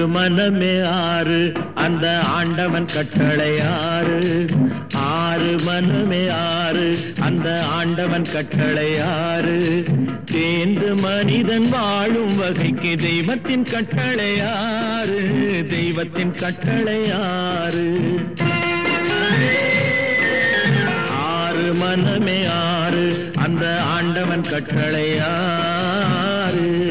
மனமே ஆறு அந்த ஆண்டவன் கட்டளை ஆறு. ஆறு மனமே ஆறு அந்த ஆண்டவன் கட்டளை ஆறு. தேர்ந்து மனிதன் வாழும் வகைக்கு தெய்வத்தின் கட்டளை ஆறு. தெய்வத்தின் கட்டளை ஆறு. ஆறு மனமே ஆறு அந்த ஆண்டவன் கட்டளை ஆறு.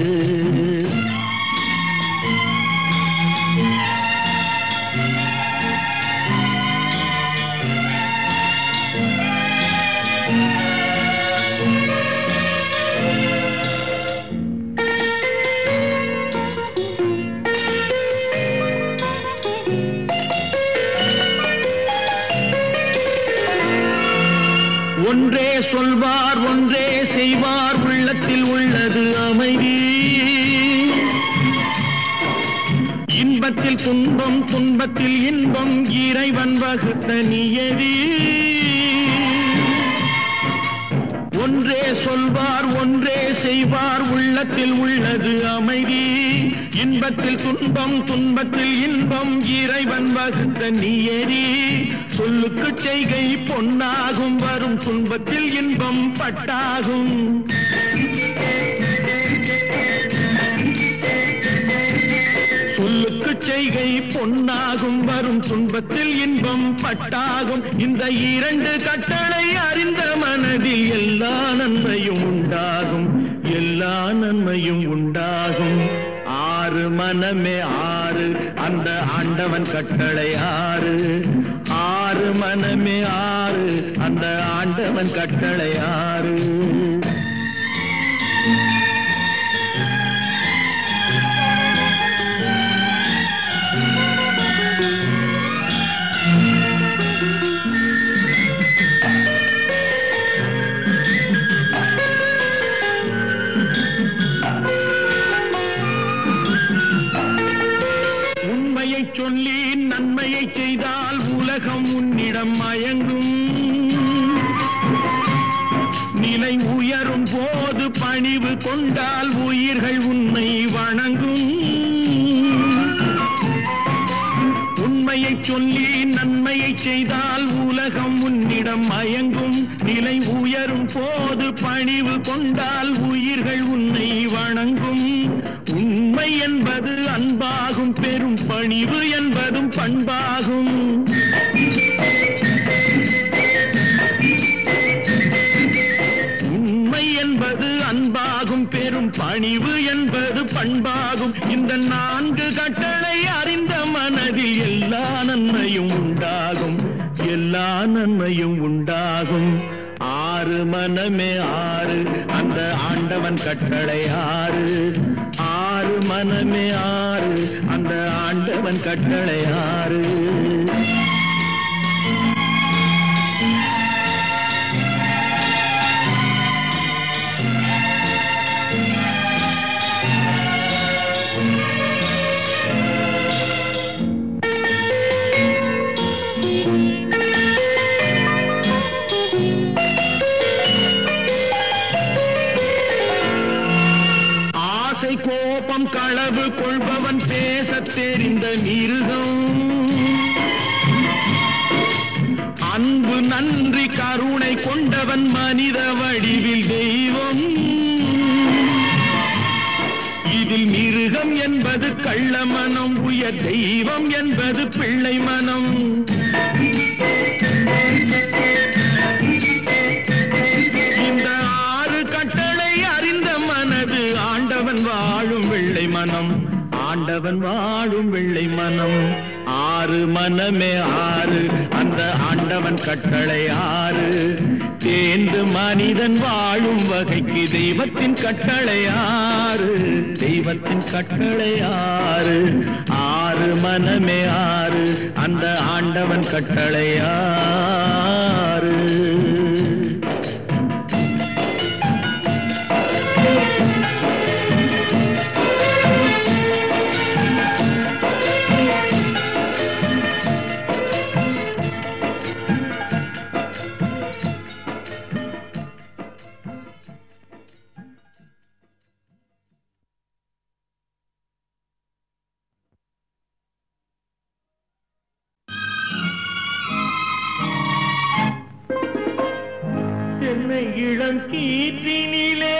ஒன்றே சொல்வார் ஒன்றே செய்வார் உள்ளத்தில் உள்ளது அமைதி. இன்பத்தில் துன்பம் துன்பத்தில் இன்பம் இறைவன் வகுத்த நியதி. ஒன்றே சொல்வார் ஒன்றே செய்வார் உள்ளத்தில் உள்ளது அமைதி. இன்பத்தில் துன்பம் துன்பத்தில் இன்பம் இறைவன் வகுத்த நியதி. சொல்லுக்கு செய்கை பொன்னாகும் வரும் துன்பத்தில் இன்பம் பட்டாகும். சொல்லுக்கு செய்கை பொன்னாகும் வரும் துன்பத்தில் இன்பம் பட்டாகும். இந்த இரண்டு கட்டளை அறிந்த மனதில் எல்லா நன்மையும் உண்டாகும். எல்லா நன்மையும் உண்டாகும். ஆறு மனமே ஆறு அந்த ஆண்டவன் கட்டளை ஆறு. ஆறு மனமே ஆறு அந்த ஆண்டவன் கட்டளை ஆறு. சொல்லி நன்மையை செய்தால் உலகம் உன்னிடம் மயங்கும். நிலை உயரும் போது பணிவு கொண்டால் உயிர்கள் உன்னை வணங்கும். உண்மையை சொல்லி நன்மையை செய்தால் உலகம் உன்னிடம் மயங்கும். நிலை உயரும் போது பணிவு கொண்டால் உயிர்கள் உன்னை வணங்கும். உண்மை என்பது அன்பாகும். பெரும் பணிவு என்பதும் பண்பாகும். உண்மை என்பது அன்பாகும். பெரும் பணிவு என்பது பண்பாகும். இந்த நான்கு கட்டளை அறிந்த மனதில் எல்லா நன்மையும் உண்டாகும். எல்லா நன்மையும் உண்டாகும். ஆறு மனமே ஆறு அந்த ஆண்டவன் கட்டளை ஆறு. ஆறு மனமே ஆறு அந்த ஆண்டவன் கட்டளை ஆறு. கோபம் களவு கொள்பவன் பேசத் தெரிந்த மிருகம். அன்பு நன்றி கருணை கொண்டவன் மனித வடிவில் தெய்வம். இதில் மிருகம் என்பது கள்ள மனம். உயர் தெய்வம் என்பது பிள்ளை மனம். இந்த ஆறு கட்டளை அறிந்த மனது ஆண்டவன் வாழும் வெள்ளை மனம். ஆண்டவன் வாழும் வெள்ளை மனம். ஆறு மனமே ஆறு அந்த ஆண்டவன் கட்டளை ஆறு. தேர்ந்து மனிதன் வாழும் வகைக்கு தெய்வத்தின் கட்டளை ஆறு. தெய்வத்தின் கட்டளை ஆறு. ஆறு மனமே ஆறு அந்த ஆண்டவன் கட்டளை ஆறு. தென்னை இளம் கீற்றினிலே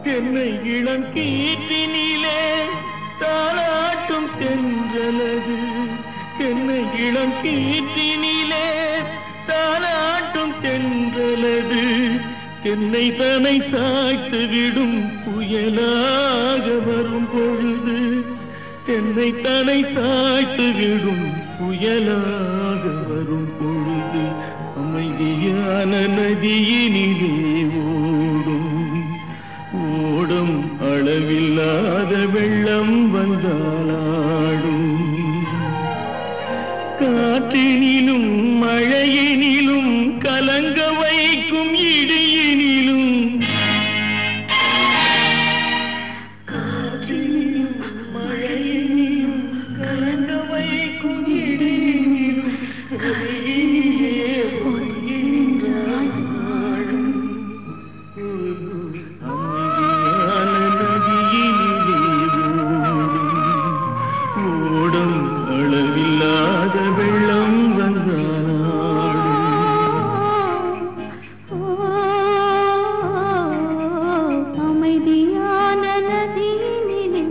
தென்னை இளம் கீற்றினிலே தாலாட்டும் தென்றலது தென்னை இளம் கீற்றினிலே தாலாட்டும் தென்றலது தென்னை தனை சாய்த்து விடும் புயலாக வரும் பொழுது தென்னை தனை சாய்த்து விடும் புயலாக வரும் பொழுது அமைதியான நதியினிலே ஓடும் ஓடும் அளவில்லாத வெள்ளம் வந்தாலாடும் காற்றினிலும் மழையினிலும் கலங்க வைக்கும் இடியினிலும் காற்றினிலும் மழையினிலும் கலங்க வைக்கும் இடியினிலும் கரையிலே ஒதுங்கின்றாய் வாழும் அமைதியான நதியினிலே ஓடும் அளவில்லாத வெள்ளம் வந்தாடும் அமைதியான நதியினிலே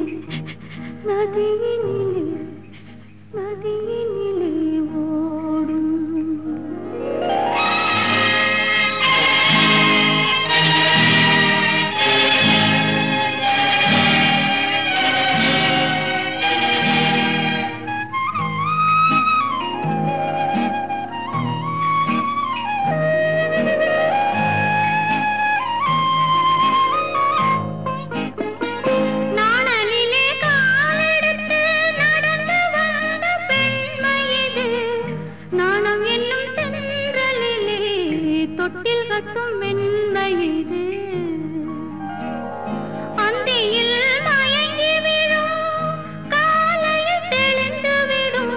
நதியினிலே நதியினிலே ஓடும் நாணலிலே காலெடுத்து நடந்து வந்த பெண்மை இது நாணம் என்னும் தென்றலிலே தொட்டில் கட்டும் மென்மை இது அந்தியில் மயங்கி விடும் காலையில் தெளிந்து விடும்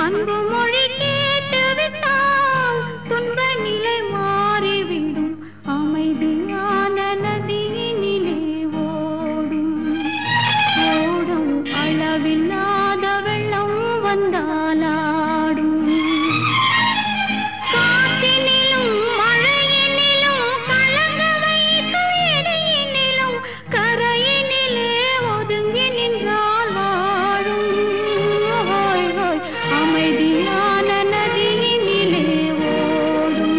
அன்பு மொழி கேட்டு விட்டால் துன்ப நிலை மாறிவிடும் அமைதியான நதியினிலே ஓடும் ஓடும் அளவில்லாத வெள்ளம் வந்தாலாடும் காற்றினிலும் மழையினிலும் கலங்க வைக்கும் இடியினிலும் கரையினிலே ஒதுங்கி நின்றால் வாழும் ஹோய் ஹோய் அமைதியான நதியினிலே ஓடும்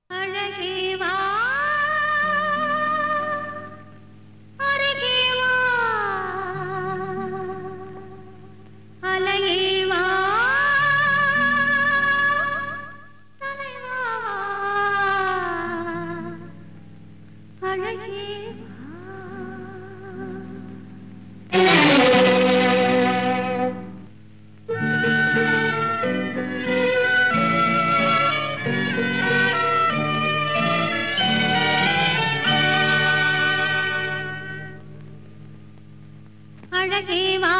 அழகே வா அருகே வா அலையே வா தலைவா அழகே அழகே வா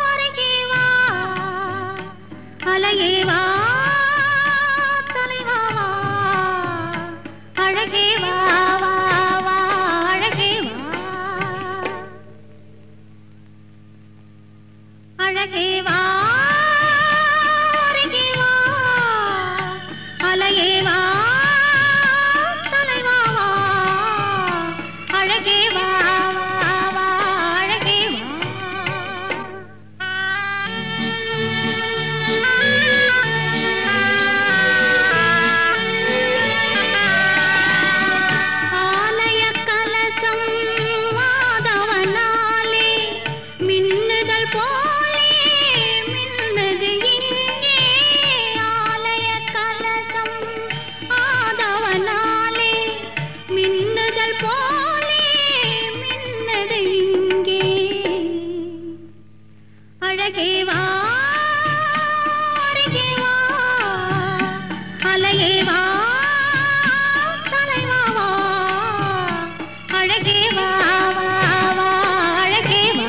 அருகே வா அலையே வா தலைவா அழகே வா வா வா அழகே வா அழகே வா அருகே வா அலையே வா தலைவா அழகே வா வா வா அழகே வா ஆலய கலசம் மாதவனாலே மின்னுதல் போலே மின்னது இங்கே ஆலய கலசம் ஆதவனாலே மின்னுதல் போலே மின்னது இங்கே அழகே வா அருகே வா அலையே வா தலைவா அழகே வா வா வா அழகே வா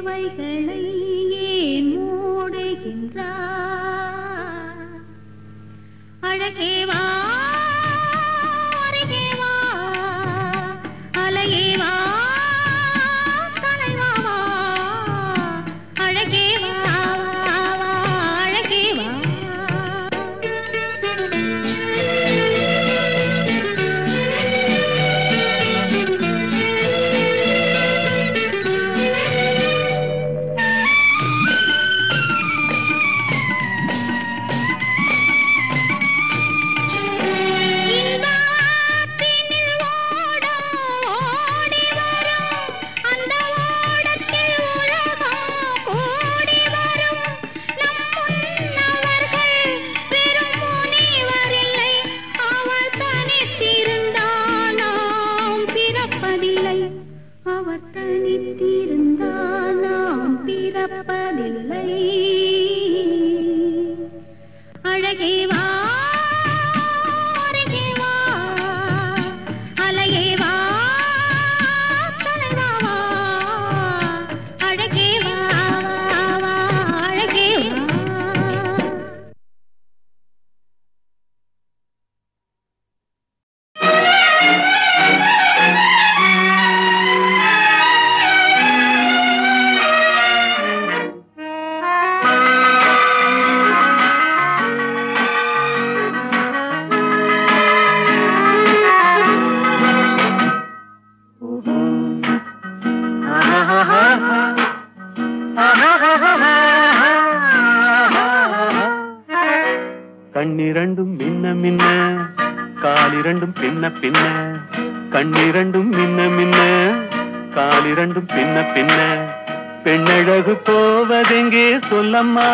இவைகளை ஏன் மூடுகின்றார் அழகே வா அருகே வா அலையே வா தலைவா வா அழகே வா அழகே வா அழகே வா அருகே வா அலையே வா தலைவா வா அழகே வா அழகே வா கண்ணிரண்டும் மின்ன மின்ன காலிரண்டும் பின்ன பின்ன கண்ணிரண்டும் மின்ன மின்ன காலிரண்டும் பின்ன பின்ன பெண்ணழகு போவதெங்கே சொல்லம்மா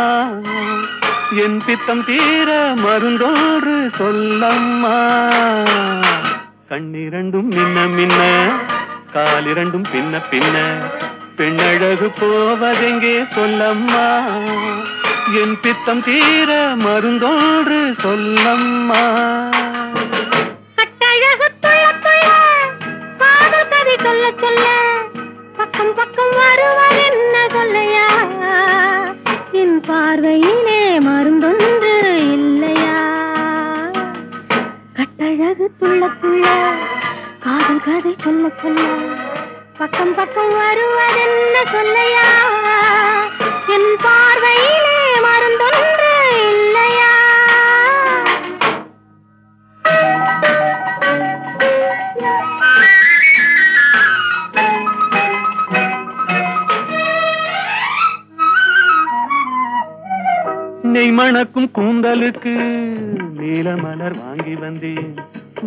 என் பித்தம் தீர மருந்தோறு சொல்லம்மா கண்ணிரண்டும் மின்ன மின்ன காலிரண்டும் பின்ன பின்ன பெண்ணழகு போவதெங்கே சொல்லம்மா என் பித்தம் தீர மருந்தோன்று சொல்லம்மா கட்டழகு துள்ள துள்ள காதல் கதை சொல்ல சொல்ல பக்கம் பக்கம் வருவார் என்ன சொல்லையா என் பார்வையிலே மருந்தொன்று இல்லையா கட்டழகு துள்ள துள்ள காதல் கதை சொல்ல சொல்ல பக்கம் பக்கம் வருவார் என்ன சொல்லையா என் பார்வையிலே மருந்தொன்று இல்லையா நெய் மணக்கும் கூந்தலுக்கு நீல மலர் வாங்கி வந்தேன்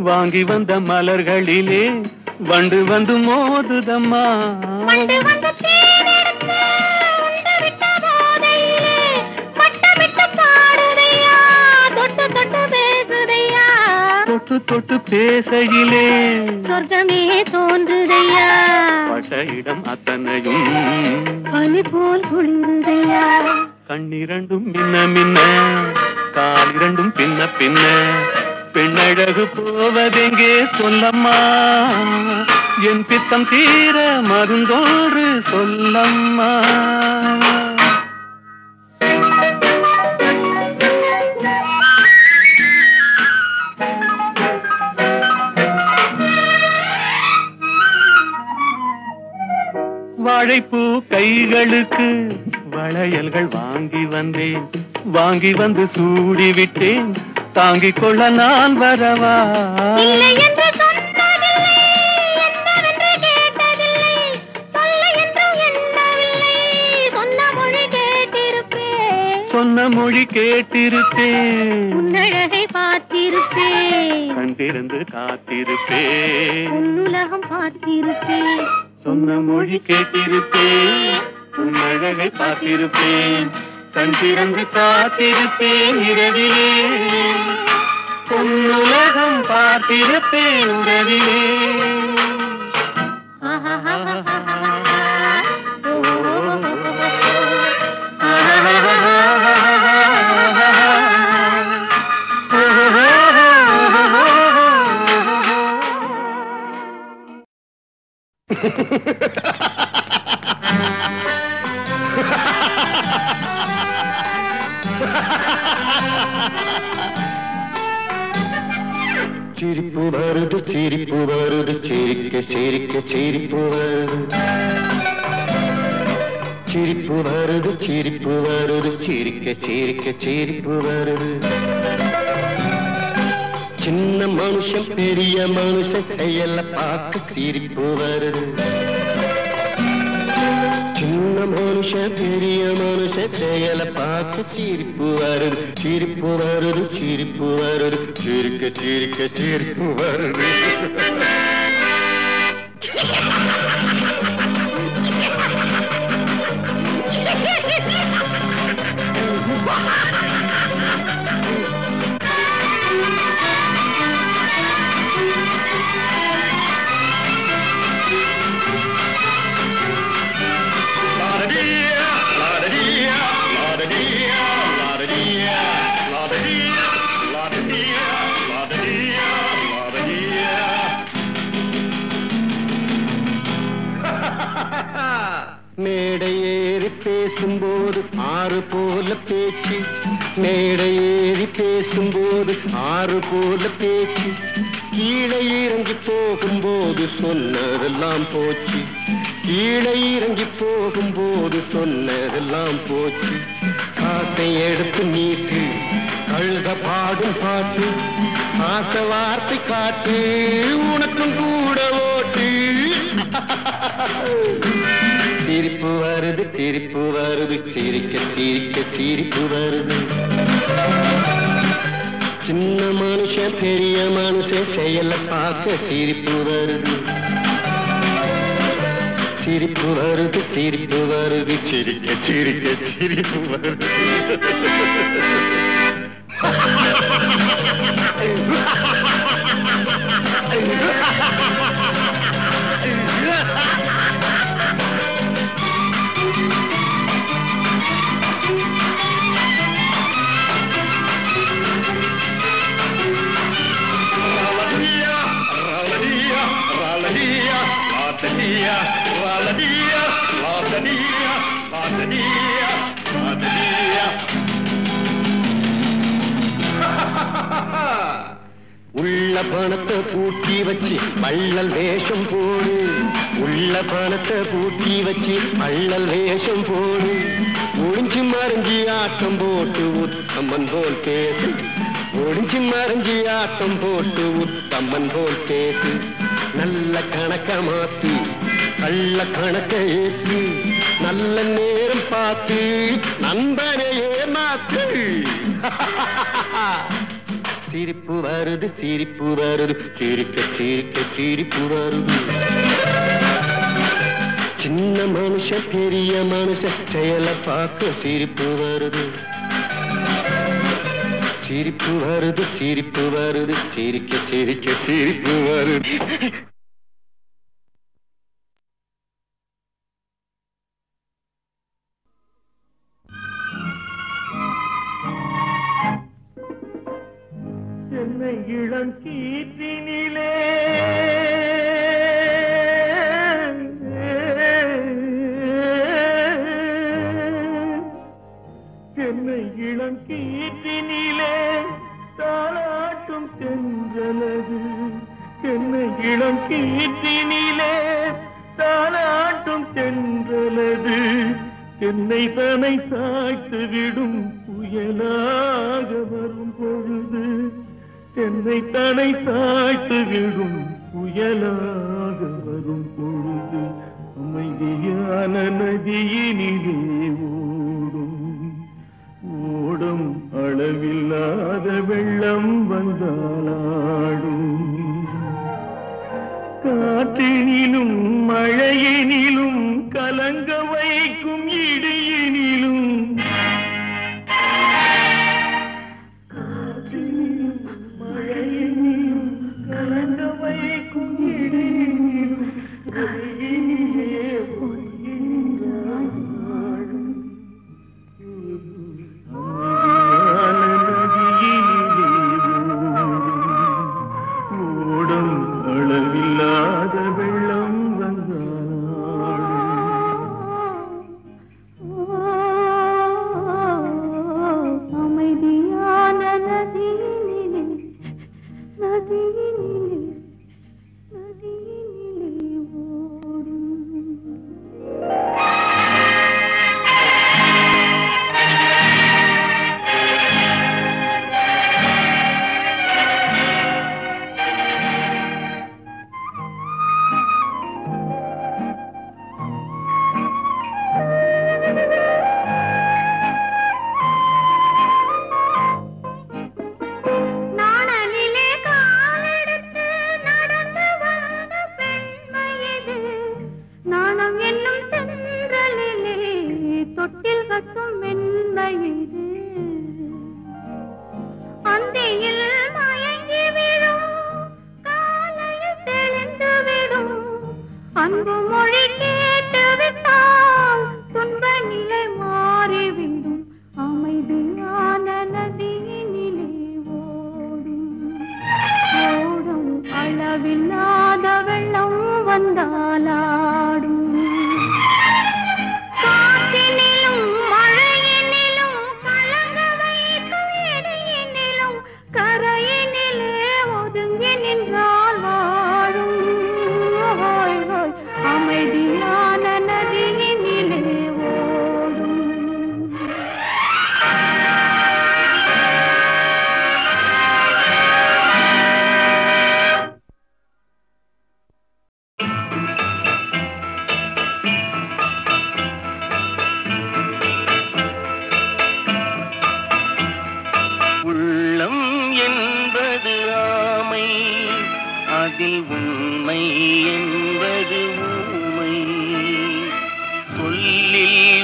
வாங்கி வந்த மலர்களிலே வண்டு வந்து மோதுதம்மா வண்டு வந்து தேனெடுத்து உண்டு விட்ட போதையிலே மட்டமிட்டு பாடுதையா தொட்டு தொட்டு பேசுதையா தொட்டு தொட்டு பேசையிலே சொர்க்கமே தோன்றுதையா பட்ட இடம் அத்தனையும் பனி போல் குளிருதையா கண்ணிரண்டும் மின்ன மின்ன காலிரண்டும் பின்ன பின்ன பெண்ணழகு போவதெங்கே சொல்லம்மா என் பித்தம் தீர மருந்தோறு சொல்லம்மா வாழைப்பூ கைகளுக்கு வளையல்கள் வாங்கி வந்தேன் வாங்கி வந்து சூடிவிட்டேன் தாங்கிக் கொள்ள நான் வரவா இல்லை என்று சொன்னதில்லை என்னவென்று கேட்டதில்லை சொல்ல என்று எண்ணவில்லை சொன்ன மொழி கேட்டிருப்பேன் சொன்ன மொழி கேட்டிருப்பேன் உன்னழகை பார்த்திருப்பேன் கண் திறந்து காத்திருப்பேன் உன்னுலகம் பார்த்திருப்பேன் சொன்ன மொழி கேட்டிருப்பேன் உன்னழகை பார்த்திருப்பேன் கண் திறந்து காத்திருப்பேன் இரவிலே உன்னுலகம் பார்த்திருப்பேன் உறவிலே சிரிப்பு வருது சிரிப்பு வருது சிரிக்க சிரிக்க சிரிப்பு வருது சிரிப்பு வருது சிரிப்பு வருது சிரிக்க சிரிக்க சிரிப்பு வருது சின்ன மனுஷன் பெரிய மனுஷன் செயல பார்க்க சிரிப்பு வருது சின்ன மனுஷன் பெரிய மனுஷன் செயல பார்க்க சிரிப்பு வருது சிரிப்பு வருது சிரிப்பு வருது சிரிக்க சிரிக்க சிரிப்பு வருது மேடை ஏறி பேசும்போது ஆறு போல பேச்சு மேடை ஏறி பேசும்போது ஆறு போல பேச்சு கீழே இறங்கி போகும்போது சொன்னதெல்லாம் போச்சு கீழே இறங்கி போகும்போது சொன்னதெல்லாம் போச்சு காசை எடுத்து நீட்டு கழுத பாடும் பாட்டு ஆசை வார்த்தை காட்டு உனக்கும் கூட ஓட்டு சிரிப்பு வருது சிரிப்பு வருது சிரிக்க சிரிக்க சிரிப்பு வருது சின்ன மனுஷன் பெரிய மனுஷன் செயல பார்க்க சிரிப்பு வருது சிரிப்பு வருது சிரிப்பு வருது சிரிக்க சிரிக்க சிரிப்பு வருது உள்ள பணத்தை பூட்டி வச்சு வள்ளல் வேஷம் போடு உள்ள பணத்தை பூட்டி வச்சு வள்ளல் வேஷம் போடு ஒளிஞ்சு மறைஞ்சி ஆட்டம் போட்டு உத்தமன் போல் பேசு ஒளிஞ்சு மறைஞ்சி ஆட்டம் போட்டு உத்தமன் போல் பேசு நல்ல கணக்க மாத்தி கள்ள கணக்க ஏற்று நல்ல நேரம் பார்த்து நண்பனையே மாத்து சிரிப்பு வருது சிரிப்பு வருது சிரிக்க சிரிக்க சிரிப்பு வருது சின்ன மனுஷன் பெரிய மனுஷன் செயல பார்க்க சிரிப்பு வருது சிரிப்பு வருது சிரிப்பு வருது சிரிக்க சிரிக்க சிரிப்பு வருது என்னை இளம் கீற்றினிலே என்னை இளம் கீற்றினிலே தாளாட்டும் தென்றலது என்னை இளம் கீற்றினிலே தாளாட்டும் தென்றலது என்னை தனை சாய்த்து விடும் புயலாக வரும் பொழுது என்னை தனை சாய்த்து விடும் புயலாக வரும் பொழுது அமைதியான நதியினிலே ஓடும் அளவில்லாத வெள்ளம் வந்தாலாடும் காற்றினிலும் மழையினிலும் கலங்க வைக்கும் இடியினிலும் கலங்க வைக்கும் இடியினிலும் பொய்கின்றாய்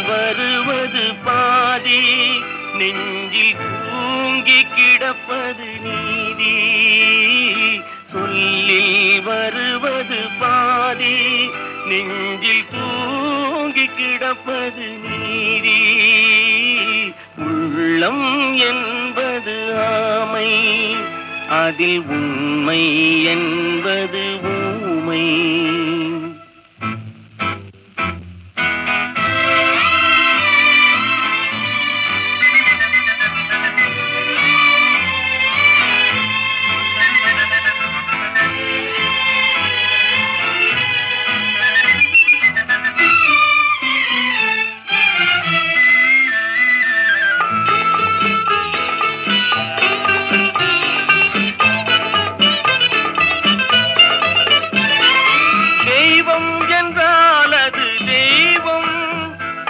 வருவது பாதி நெஞ்சில் தூங்கி கிடப்பது நீதி சொல்லில் வருவது பாதி நெஞ்சில் தூங்கி கிடப்பது நீதி உள்ளம் என்பது ஆமை அதில் உண்மை என்பது ஊமை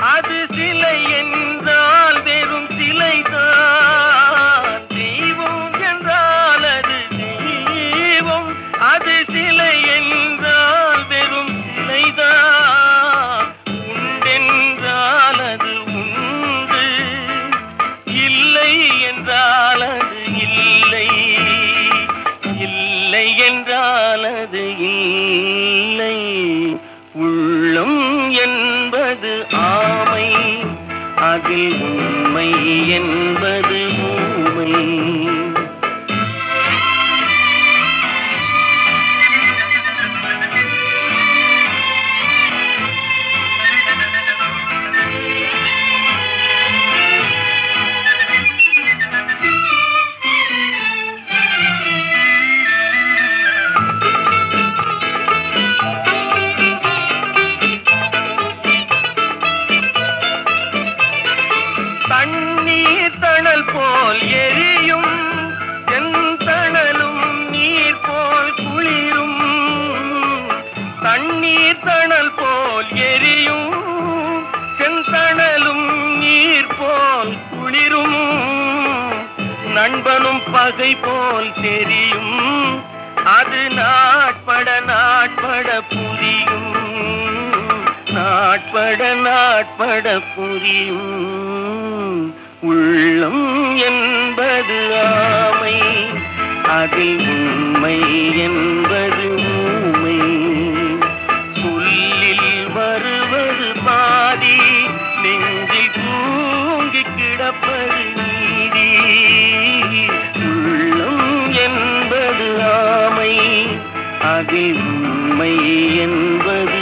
அது சிலை என்றால் வெறும் சிலைதான் தெய்வம் என்றால் அது தெய்வம் அது சிலை என்றால் வெறும் சிலைதான் உண்டென்றால் அது உண்டு இல்லை என்றால் அது இல்லை இல்லை என்றால் அது இல்லை உள்ளம் என்பது ஆமை அதில் உண்மை என்பது ஊமை தண்ணீர் தணல் போல் எரியும் செந்தணலும் நீர் போல் குளிரும் தண்ணீர் தணல் போல் எரியும் செந்தணலும் நீர் போல் குளிரும் நண்பனும் பகை போல் தெரியும் அது நாட்பட நாட்பட புரியும் நாட்பட நாட்பட புரியும் உள்ளம் என்பது ஆமை அதில் உண்மை என்பது ஊமை சொல்லில் வருவது பாதி நெஞ்சில் தூங்கி கிடப்பது நீதி உள்ளம் என்பது ஆமை அதில் உண்மை என்பது